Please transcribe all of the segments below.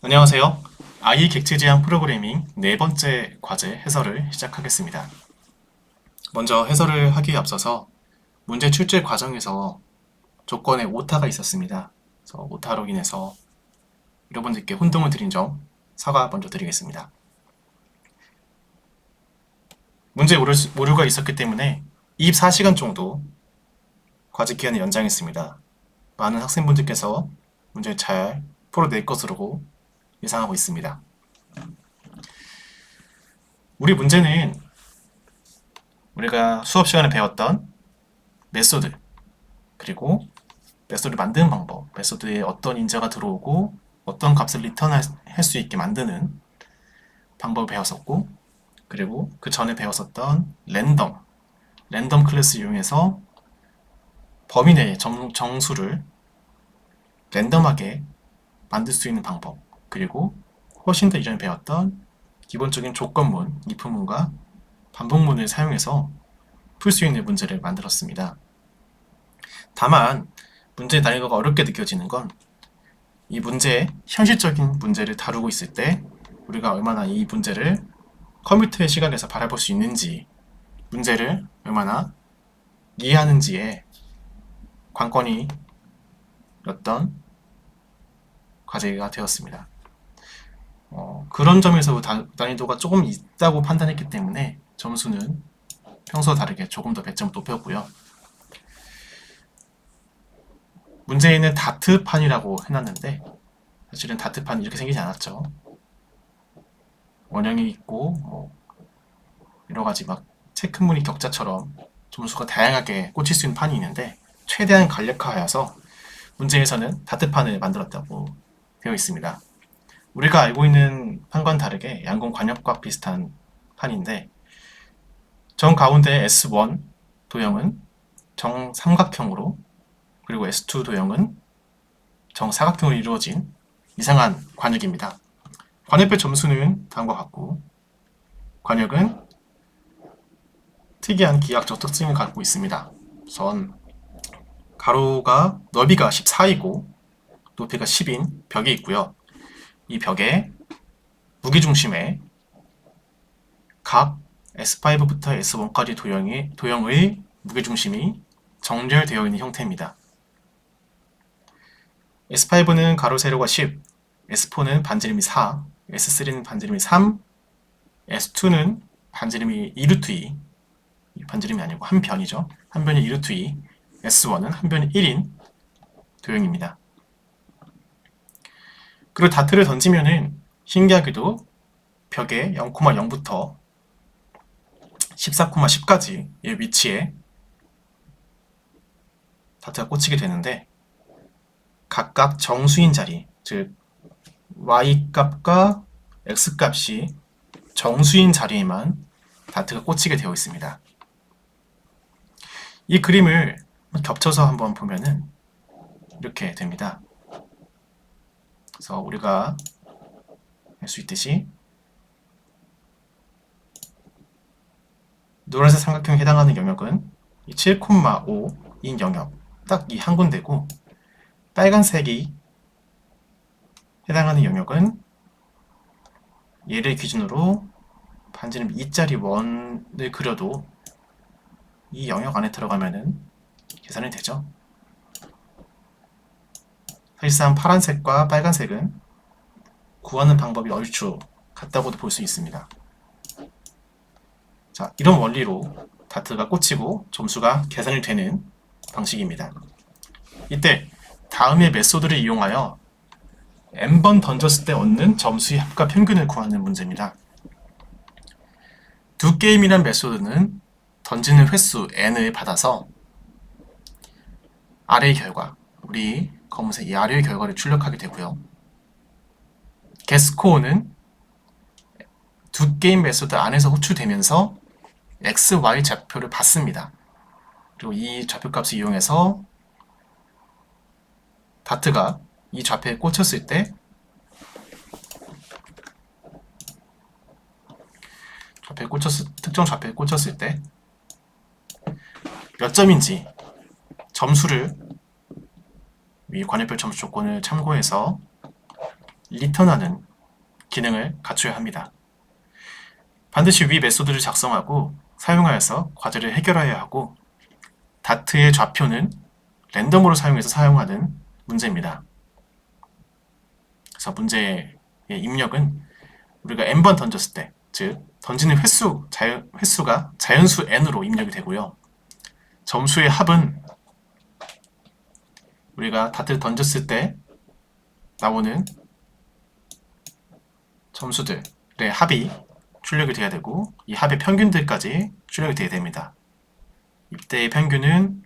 안녕하세요. 아이 객체 지향 프로그래밍 네 번째 과제 해설을 시작하겠습니다. 먼저 해설을 하기에 앞서서 문제 출제 과정에서 조건에 오타가 있었습니다. 그래서 오타로 인해서 여러분들께 혼동을 드린 점 사과 먼저 드리겠습니다. 문제 오류가 있었기 때문에 24시간 정도 과제 기간을 연장했습니다. 많은 학생분들께서 문제를 잘 풀어낼 것으로 예상하고 있습니다. 우리 문제는 우리가 수업 시간에 배웠던 메소드, 그리고 메소드를 만드는 방법, 메소드에 어떤 인자가 들어오고 어떤 값을 리턴할 수 있게 만드는 방법을 배웠었고, 그리고 그 전에 배웠었던 랜덤 클래스 이용해서 범위 내의 정수를 랜덤하게 만들 수 있는 방법, 그리고 훨씬 더 이전에 배웠던 기본적인 조건문, if문과 반복문을 사용해서 풀 수 있는 문제를 만들었습니다. 다만 문제의 난이도가 어렵게 느껴지는 건 이 문제의 현실적인 문제를 다루고 있을 때 우리가 얼마나 이 문제를 컴퓨터의 시각에서 바라볼 수 있는지, 문제를 얼마나 이해하는지에 관건이 었던 과제가 되었습니다. 그런 점에서 난이도가 조금 있다고 판단했기 때문에 점수는 평소와 다르게 조금 더 배점을 높였고요. 문제에는 다트판이라고 해놨는데 사실은 다트판이 이렇게 생기지 않았죠. 원형이 있고 여러가지 막 체크무늬 격자처럼 점수가 다양하게 꽂힐 수 있는 판이 있는데 최대한 간략화하여서 문제에서는 다트판을 만들었다고 되어 있습니다. 우리가 알고 있는 판과는 다르게 양공 관역과 비슷한 판인데 정 가운데 S1 도형은 정삼각형으로, 그리고 S2 도형은 정사각형으로 이루어진 이상한 관역입니다. 관역별 점수는 다음과 같고, 관역은 특이한 기하학적 특징을 갖고 있습니다. 우선 가로가 너비가 14이고 높이가 10인 벽이 있고요. 이 벽에 무게중심에 각 S5부터 S1까지 도형의 무게중심이 정렬되어 있는 형태입니다. S5는 가로 세로가 10, S4는 반지름이 4, S3는 반지름이 3, S2는 반지름이 2루트 2, 반지름이 아니고 한 변이죠. 한 변이 2루트 2, S1은 한 변이 1인 도형입니다. 그리고 다트를 던지면은 신기하게도 벽에 0,0부터 14,10까지의 위치에 다트가 꽂히게 되는데 각각 정수인 자리, 즉 y값과 x값이 정수인 자리에만 다트가 꽂히게 되어 있습니다. 이 그림을 겹쳐서 한번 보면은 이렇게 됩니다. 그래서 우리가 알 수 있듯이 노란색 삼각형에 해당하는 영역은 7,5인 영역, 딱 이 한 군데고, 빨간색이 해당하는 영역은 얘를 기준으로 반지름 2짜리 원을 그려도 이 영역 안에 들어가면은 계산이 되죠. 사실상 파란색과 빨간색은 구하는 방법이 얼추 같다고도 볼 수 있습니다. 자, 이런 원리로 다트가 꽂히고 점수가 계산이 되는 방식입니다. 이때 다음의 메소드를 이용하여 n번 던졌을 때 얻는 점수의 합과 평균을 구하는 문제입니다. 두 게임이란 메소드는 던지는 횟수 n을 받아서 아래의 결과, 우리 검은색 이 아래의 결과를 출력하게 되고요. getScore는 두 게임 메소드 안에서 호출되면서 x, y 좌표를 받습니다. 그리고 이 좌표값을 이용해서 다트가 이 좌표에 꽂혔을 때 특정 좌표에 꽂혔을 때 몇 점인지 점수를 이 관역별 점수 조건을 참고해서 리턴하는 기능을 갖춰야 합니다. 반드시 위 메소드를 작성하고 사용하여서 과제를 해결해야 하고 다트의 좌표는 랜덤으로 사용해서 사용하는 문제입니다. 그래서 문제의 입력은 우리가 n번 던졌을 때, 즉 던지는 횟수가 자연수 n으로 입력이 되고요. 점수의 합은 우리가 다트를 던졌을 때 나오는 점수들의 합이 출력이 돼야 되고 이 합의 평균들까지 출력이 돼야 됩니다. 이때의 평균은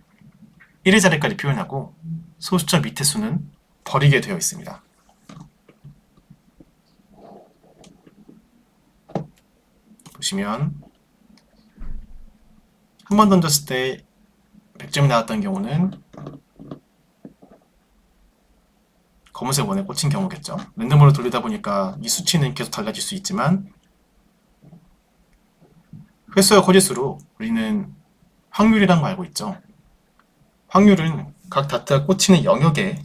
1의 자리까지 표현하고 소수점 밑의 수는 버리게 되어 있습니다. 보시면 한 번 던졌을 때 100점이 나왔던 경우는 검은색 원에 꽂힌 경우겠죠. 랜덤으로 돌리다 보니까 이 수치는 계속 달라질 수 있지만 횟수가 커질수록 우리는 확률이란 거 알고 있죠. 확률은 각 다트가 꽂히는 영역의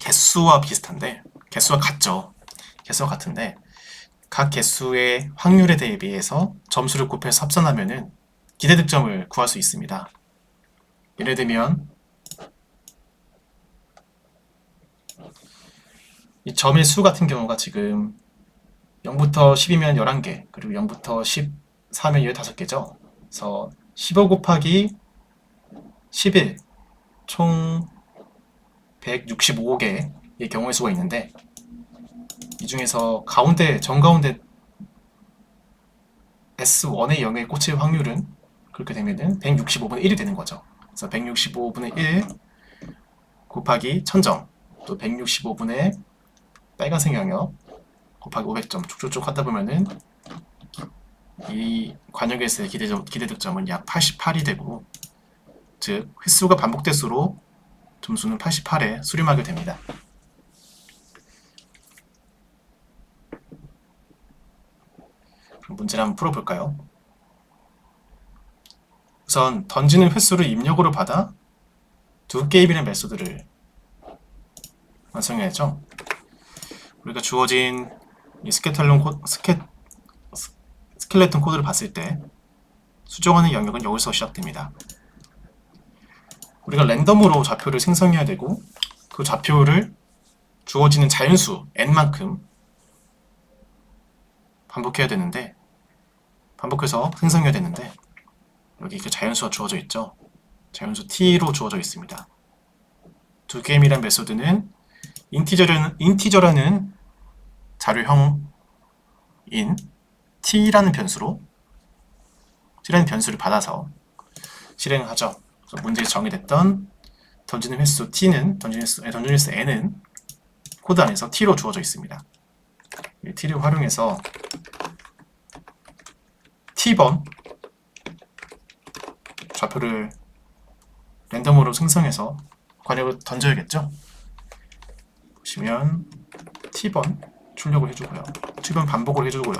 개수와 비슷한데 개수가 같죠. 개수가 같은데 각 개수의 확률에 대비해서 점수를 곱해서 합산하면은 기대 득점을 구할 수 있습니다. 예를 들면 이 점의 수 같은 경우가 지금 0부터 10이면 11개, 그리고 0부터 14면 15개죠. 그래서 15 곱하기 11, 총 165개의 경우의 수가 있는데 이 중에서 정가운데 S1의 0에 꽂힐 확률은 그렇게 되면은 165분의 1이 되는 거죠. 그래서 165분의 1 곱하기 1000점, 또 165분의 빨간색 영역 곱하기 500점 쭉쭉쭉 하다 보면은 이 관역에서의 기대 득점은 약 88이 되고, 즉 횟수가 반복될수록 점수는 88에 수렴하게 됩니다. 그럼 문제를 한번 풀어볼까요? 우선 던지는 횟수를 입력으로 받아 두 게임이라는 메소드를 완성해야죠. 우리가 주어진 이 스켈레톤 코드를 봤을 때 수정하는 영역은 여기서 시작됩니다. 우리가 랜덤으로 좌표를 생성해야 되고 그 좌표를 주어지는 자연수 n만큼 반복해서 생성해야 되는데 여기 그 자연수가 주어져 있죠. 자연수 t로 주어져 있습니다. 두 게임이란 메소드는 인티저라는 자료형인 t라는 변수를 받아서 실행을 하죠. 그래서 문제에 정의됐던 던지는 횟수 t는 던지는 횟수 n은 코드 안에서 t로 주어져 있습니다. 이 t를 활용해서 t번 좌표를 랜덤으로 생성해서 관역을 던져야겠죠. 보시면 t번 출력을 해주고요. t번 반복을 해주고요.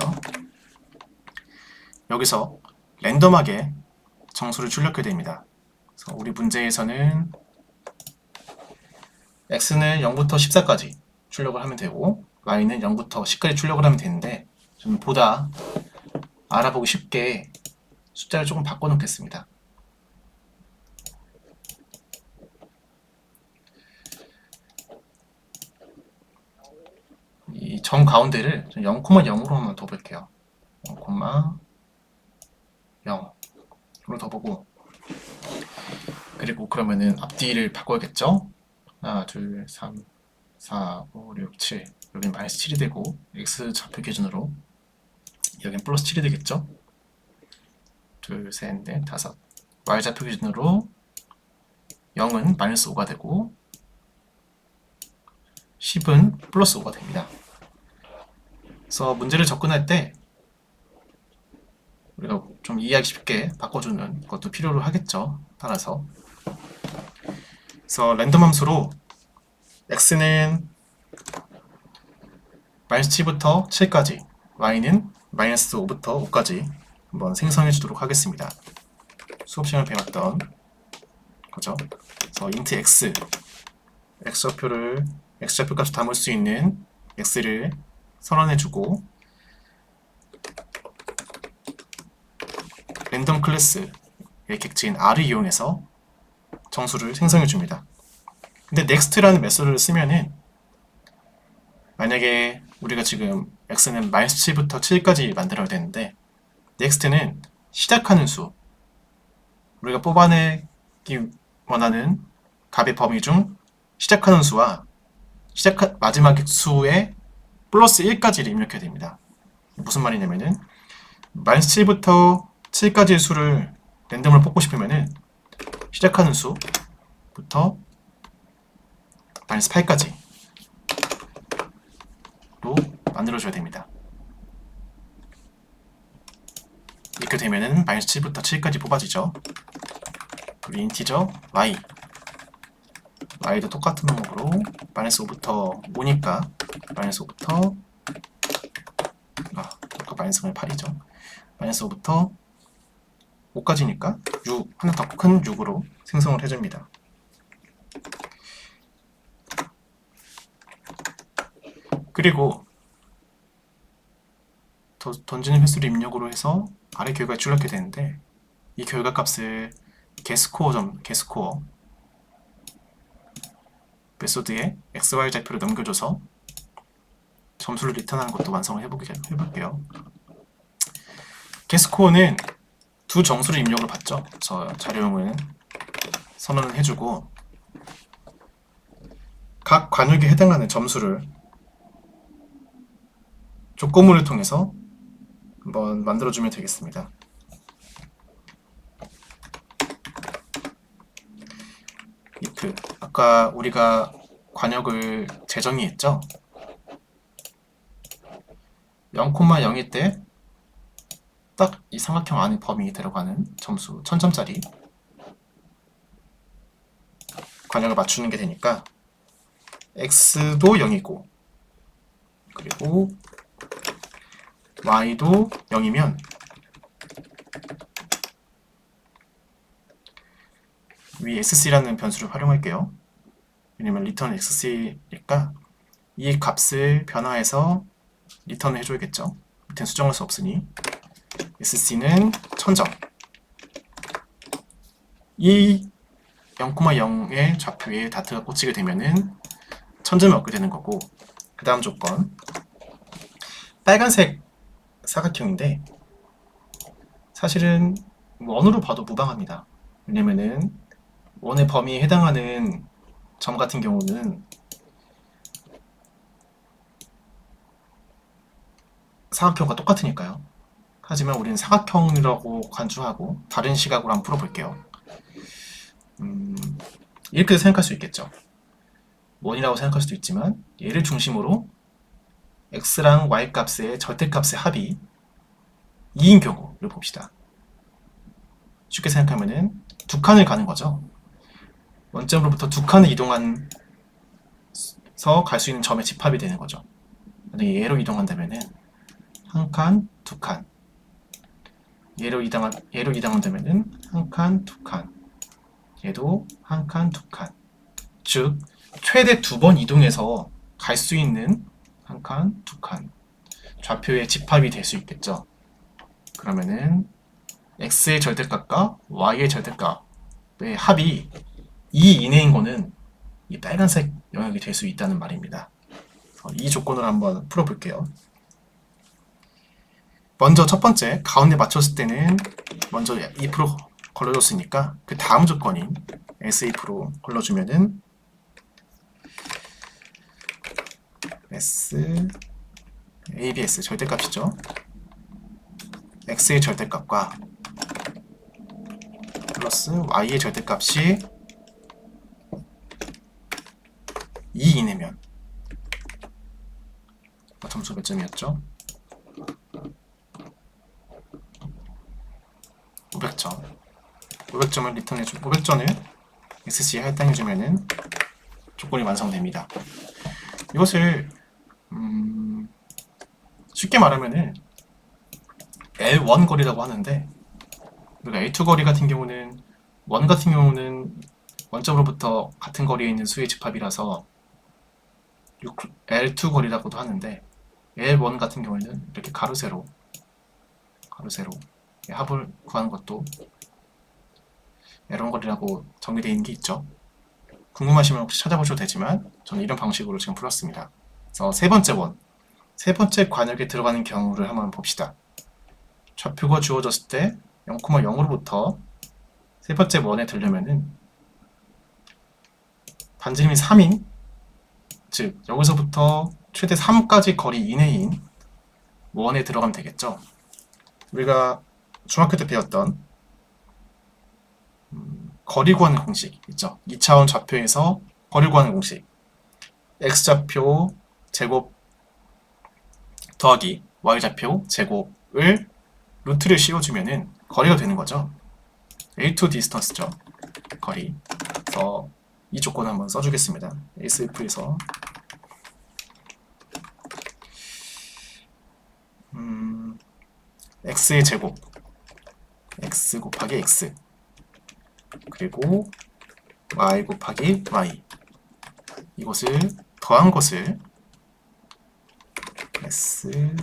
여기서 랜덤하게 정수를 출력해야 됩니다. 그래서 우리 문제에서는 x는 0부터 14까지 출력을 하면 되고 y는 0부터 10까지 출력을 하면 되는데 좀 보다 알아보기 쉽게 숫자를 조금 바꿔놓겠습니다. 이 점 가운데를 0,0으로 한번 더 볼게요. 0,0으로 더 보고, 그리고 그러면은 앞뒤를 바꿔야겠죠? 하나, 둘, 3, 4, 5, 6, 7. 여기는 마이너스 7이 되고 x 좌표 기준으로 여기는 플러스 7이 되겠죠? 둘, 셋, 넷, 다섯. y 좌표 기준으로 0은 마이너스 5가 되고 10은 플러스 5가 됩니다. 그래서 문제를 접근할 때 우리가 좀 이해하기 쉽게 바꿔주는 것도 필요로 하겠죠. 따라서 그래서 랜덤 함수로 x는 마이너스 7부터 7까지, y는 마이너스 5부터 5까지 한번 생성해 주도록 하겠습니다. 수업 시간에 배웠던 거죠. 그래서 int x 좌표를 x좌표값을 담을 수 있는 x를 선언해주고 랜덤 클래스의 객체인 r을 이용해서 정수를 생성해줍니다. 근데 next라는 메소드를 쓰면은 만약에 우리가 지금 x는 -7부터 7까지 만들어야 되는데 next는 시작하는 수, 우리가 뽑아내기 원하는 값의 범위 중 시작하는 수와 마지막 수의 플러스 1까지를 입력해야 됩니다. 무슨 말이냐면은 -7부터 7까지의 수를 랜덤으로 뽑고 싶으면은 시작하는 수부터 -8까지로 만들어줘야 됩니다. 이렇게 되면은 -7부터 7까지 뽑아지죠. 우리 인티저 y도 똑같은 방법으로 -5부터 5니까 -5부터 아까 -가 8이죠. -5부터 5까지니까 6, 하나 더 큰 6으로 생성을 해줍니다. 그리고 던지는 횟수를 입력으로 해서 아래 결과에 출력하게 되는데 이 결과값을 getScore 메소드에 xy 좌표를 넘겨줘서 점수를 리턴하는 것도 완성을 해볼게요. getScore는 두 정수를 입력을 받죠. 그래서 자료용을 선언을 해주고 각 관역에 해당하는 점수를 조건문을 통해서 한번 만들어주면 되겠습니다. if 아까 우리가 관역을 재정의했죠? 0,0일 때 딱 이 삼각형 안에 범위에 들어가는 점수 1000점짜리 관역을 맞추는 게 되니까 x도 0이고 그리고 y도 0이면 위 sc라는 변수를 활용할게요. 왜냐면 return sc니까 이 값을 변화해서 리턴을 해줘야겠죠. 밑엔 수정할 수 없으니 sc는 1000점. 이 0,0의 좌표에 다트가 꽂히게 되면은 1000점을 얻게 되는 거고 그 다음 조건 빨간색 사각형인데 사실은 원으로 봐도 무방합니다. 왜냐면은 원의 범위에 해당하는 점 같은 경우는 사각형과 똑같으니까요. 하지만 우리는 사각형이라고 간주하고 다른 시각으로 한번 풀어볼게요. 이렇게 생각할 수 있겠죠. 원이라고 생각할 수도 있지만 얘를 중심으로 x랑 y 값의 절대값의 합이 2인 경우를 봅시다. 쉽게 생각하면은 두 칸을 가는 거죠. 원점으로부터 두 칸을 이동해서 갈 수 있는 점의 집합이 되는 거죠. 만약에 얘로 이동한다면은 한 칸, 두 칸. 얘로 이동한다면은 한 칸, 두 칸. 얘도 한 칸, 두 칸. 즉 최대 2번 이동해서 갈 수 있는 한 칸, 두 칸. 좌표의 집합이 될 수 있겠죠. 그러면은 x의 절대값과 y의 절대값의 합이 2 이내인 거는 이 빨간색 영역이 될 수 있다는 말입니다. 이 조건을 한번 풀어볼게요. 먼저 첫 번째 가운데 맞췄을 때는 먼저 2% 걸러줬으니까 그 다음 조건인 S2% 걸러주면은 ABS 절대값이죠. X의 절대값과 플러스 Y의 절대값이 2 이내면 점수 몇 점이었죠? 500점. 500점을 리턴해주 500점을 SC에 할당해주면은 조건이 완성됩니다. 이것을 쉽게 말하면은 L1 거리라고 하는데 우리가 L2 거리 같은 경우는 원점으로부터 같은 거리에 있는 수의 집합이라서 L2 거리라고도 하는데 L1 같은 경우에는 이렇게 가로 세로 합을 구하는 것도 L1 거리라고 정의되어 있는 게 있죠. 궁금하시면 혹시 찾아보셔도 되지만 저는 이런 방식으로 지금 풀었습니다. 그래서 세 번째 관역에 들어가는 경우를 한번 봅시다. 좌표가 주어졌을 때 0,0으로부터 세 번째 원에 들려면은 반지름이 3인, 즉 여기서부터 최대 3까지 거리 이내인 원에 들어가면 되겠죠. 우리가 중학교 때 배웠던 거리 구하는 공식 있죠. 2차원 좌표에서 거리 구하는 공식, x좌표 제곱 더하기 y좌표 제곱을 루트를 씌워주면은 거리가 되는 거죠. A2 디스턴스죠. 거리. 그래서 이 조건을 한번 써주겠습니다. SF에서 x의 제곱 x 곱하기 x 그리고 y 곱하기 y 이것을 더한 것을 s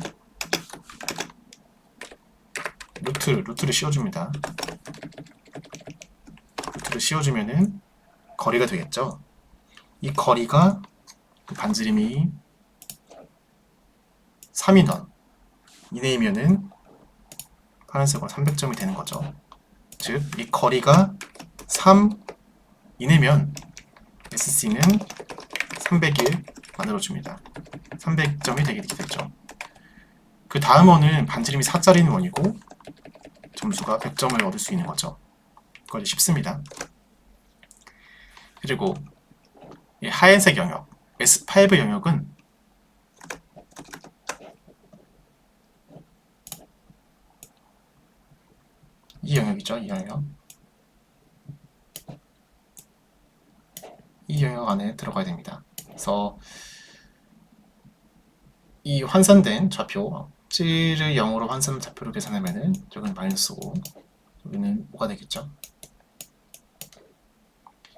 루트를 씌워줍니다. 루트를 씌워주면은 거리가 되겠죠. 이 거리가 그 반지름이 3인원 이내이면은 파란색으로 300점이 되는 거죠. 즉, 이 거리가 3 이내면 SC는 301 만들어줍니다. 300점이 되게 되겠죠. 그 다음 원은 반지름이 4짜리인 원이고 점수가 100점을 얻을 수 있는 거죠. 그거 쉽습니다. 그리고 이 하얀색 영역 S5 영역은 이 영역이죠. 이 영역 안에 들어가야 됩니다. 그래서 이 환산된 좌표 C를 0으로 환산 좌표로 계산하면은 여기는 마이너스고 여기는 5가 되겠죠.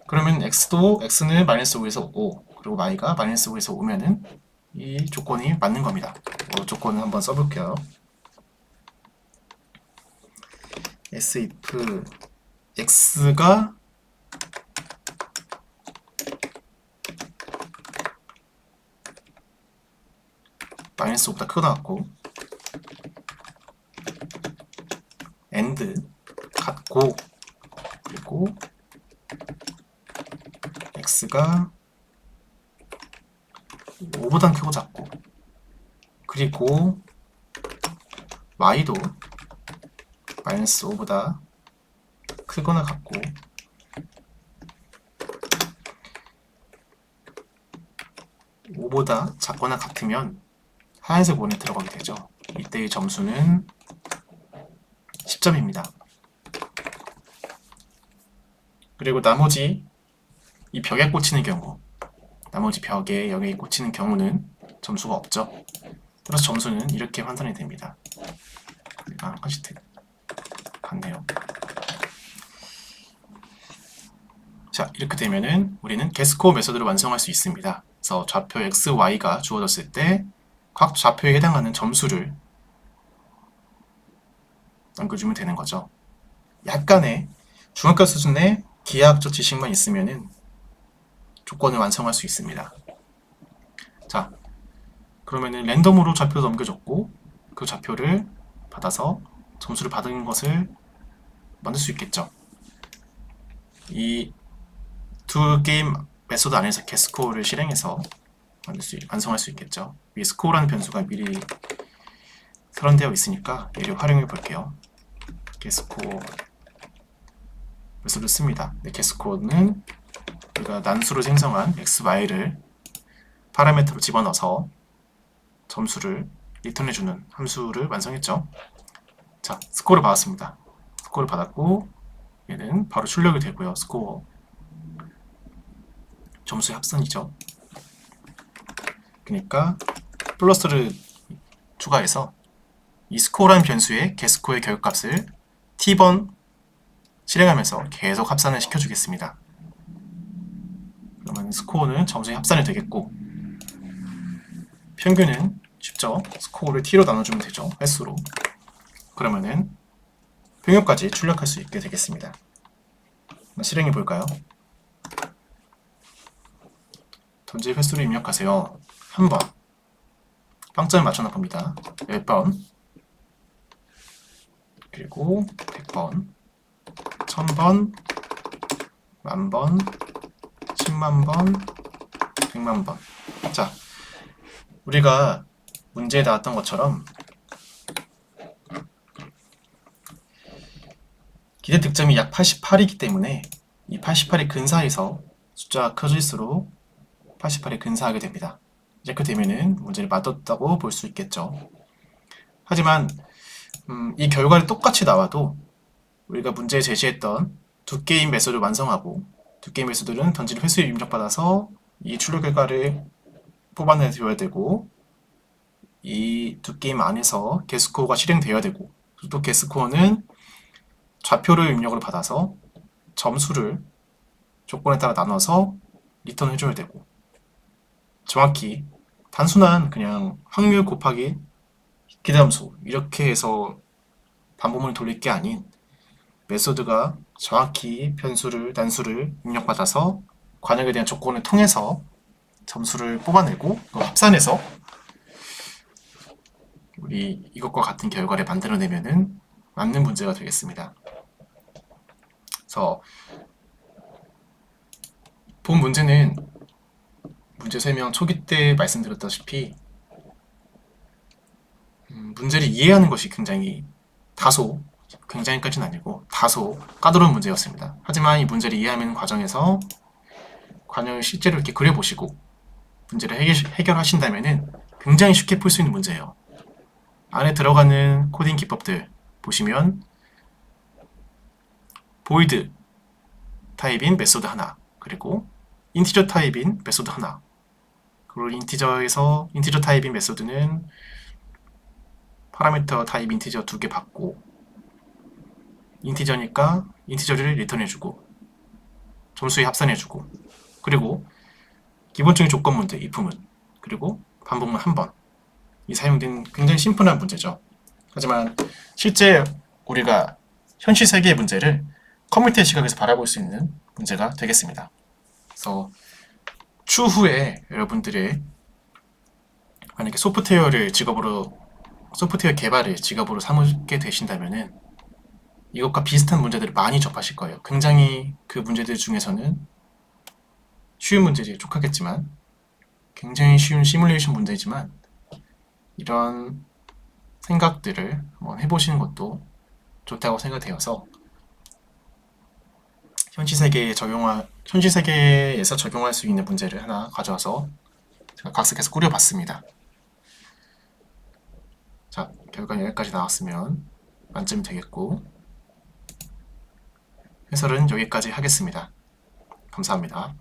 그러면 x는 마이너스 5에서 5 그리고 y가 마이너스 5에서 5면은 이 조건이 맞는 겁니다. 조건을 한번 써볼게요. if x가 마이너스 5보다 크고 나왔고 and 같고 그리고 x가 5보다 크고 작고 그리고 y도 마이너스 5보다 크거나 같고 (5보다) 작거나 같으면 하얀색 원에 들어가게 되죠. 이때의 점수는 10점입니다. 그리고 나머지 이 벽에 꽂히는 경우 나머지 벽에 여기에 꽂히는 경우는 점수가 없죠. 그래서 점수는 이렇게 환산이 됩니다. 한 가지 같네요. 자, 이렇게 되면은 우리는 게스코어 메소드를 완성할 수 있습니다. 그래서 좌표 x, y가 주어졌을 때 각 좌표에 해당하는 점수를 남겨주면 되는 거죠. 약간의 중학교 수준의 기하학적 지식만 있으면은 조건을 완성할 수 있습니다. 자, 그러면은 랜덤으로 좌표를 넘겨줬고 그 좌표를 받아서 점수를 받은 것을 만들 수 있겠죠. 이 두 게임 메소드 안에서 게스코어를 실행해서 완성할 수 있겠죠. 위에 스코어라는 변수가 미리 설정되어 있으니까 얘를 활용해 볼게요. 게스코어 메소드를 씁니다. 네, 게스코어는 우리가 난수로 생성한 x, y를 파라미터로 집어넣어서 점수를 리턴해주는 함수를 완성했죠. 자, 스코어를 받았습니다. 스코어를 받았고 얘는 바로 출력이 되고요. 스코어 점수의 합산이죠. 그러니까 플러스를 추가해서 이 스코어라는 변수의 게스코어의 결값을 t번 실행하면서 계속 합산을 시켜주겠습니다. 그러면 스코어는 점수의 합산이 되겠고 평균은 쉽죠? 스코어를 t로 나눠주면 되죠. 횟수로. 그러면은 평균까지 출력할 수 있게 되겠습니다. 실행해 볼까요? 던질 횟수를 입력하세요. 1번. 빵점을 맞춰 놔봅니다. 10번. 그리고 100번. 1000번. 10,000번. 100,000번. 100,000번. 자, 우리가 문제에 나왔던 것처럼 기대 득점이 약 88이기 때문에 이 88이 근사해서 숫자가 커질수록 88에 근사하게 됩니다. 이렇게 되면은 문제를 맞았다고 볼 수 있겠죠. 하지만 이 결과를 똑같이 나와도 우리가 문제에 제시했던 두 게임 메소드를 완성하고 두 게임 메소드는 던지는 횟수를 입력받아서 이 출력 결과를 뽑아내줘야 되고 이 두 게임 안에서 게스코어가 실행되어야 되고 또 게스코어는 좌표를 입력을 받아서 점수를 조건에 따라 나눠서 리턴 해줘야 되고 정확히 단순한 그냥 확률 곱하기 기대함수 이렇게 해서 반복문을 돌릴 게 아닌 메소드가 정확히 변수를 단수를 입력받아서 관역에 대한 조건을 통해서 점수를 뽑아내고 합산해서 우리 이것과 같은 결과를 만들어내면은 맞는 문제가 되겠습니다. 그래서 본 문제는 문제 설명 초기 때 말씀드렸다시피 문제를 이해하는 것이 굉장히까지는 아니고 다소 까다로운 문제였습니다. 하지만 이 문제를 이해하는 과정에서 관역을 실제로 이렇게 그려보시고 문제를 해결하신다면 굉장히 쉽게 풀 수 있는 문제예요. 안에 들어가는 코딩 기법들 보시면 보이드 타입인 메소드 하나, 그리고 인티저 타입인 메소드 하나, 그리고 인티저 타입인 메소드는 파라미터 타입 인티저 2개 받고 인티저니까 인티저를 리턴해주고 점수에 합산해주고 그리고 기본적인 조건 문제, if문, 그리고 반복문 한 번 이 사용된 굉장히 심플한 문제죠. 하지만 실제 우리가 현실 세계의 문제를 컴퓨터의 시각에서 바라볼 수 있는 문제가 되겠습니다. 그래서 추후에 여러분들의 만약에 소프트웨어 개발을 직업으로 삼게 되신다면은 이것과 비슷한 문제들을 많이 접하실 거예요. 굉장히 그 문제들 중에서는 쉬운 문제들이 족하겠지만 굉장히 쉬운 시뮬레이션 문제지만 이런 생각들을 한번 해보시는 것도 좋다고 생각되어서 현실 세계에서 적용할 수 있는 문제를 하나 가져와서 제가 각색해서 꾸려봤습니다. 자, 결과 여기까지 나왔으면 만점이 되겠고 해설은 여기까지 하겠습니다. 감사합니다.